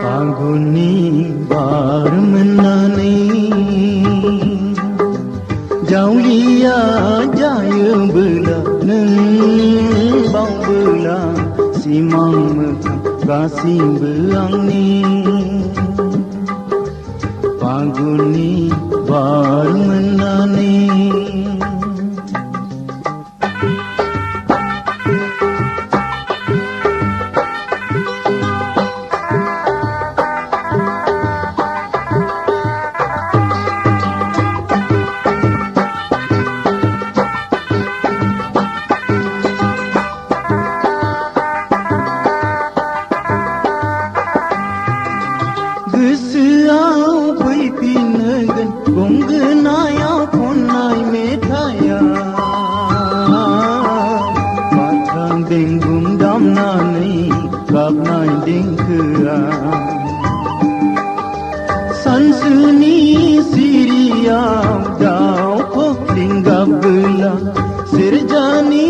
Paguni bar menane Jaulia jaya bela neng bang bela simang mekang kasih beang ni Paguni bar menane Geseau pui pinagan kong genaya ponai metaya Matang ding gum dam nani kap nai ding kera San suni siria dao kok linggap bela Sirjani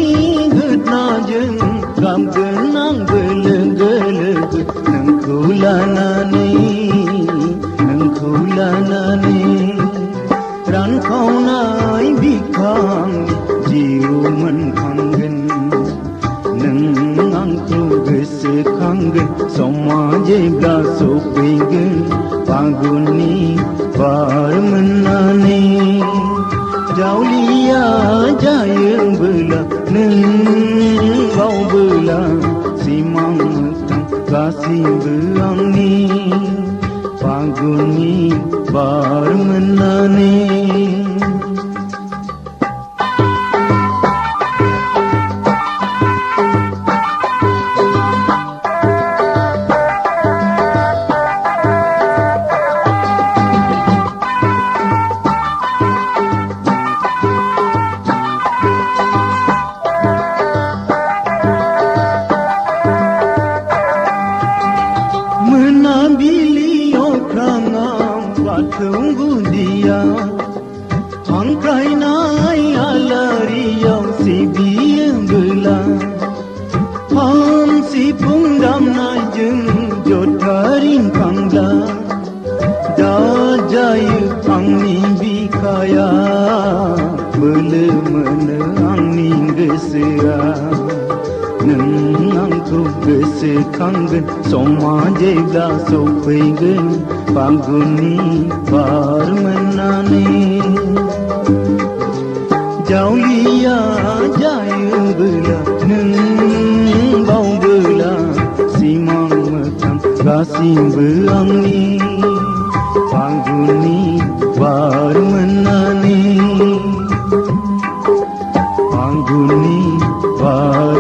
gedna jeng kam genang beleg-beleg Nang kulanani Kulanani ran kau nai bikang jiu man kangen neng angku gese kangen soma jebla sopingen paguni par menane jaulia jaya bela neng bau bela simang tang kasih beang ni Paguni bar menane Menabiliokrangam patunggu dia Angkai nai alariau si biang bela Ham si pungdam nai jeng jotarin pangla Dajayu angni bikaya Bele mene angni gesera Neng angku gese kangen soma jebla sopegen paguni bar menane jaulia jaya bela neng bau bela simang mekang kasih beang ni paguni bar menane paguni bar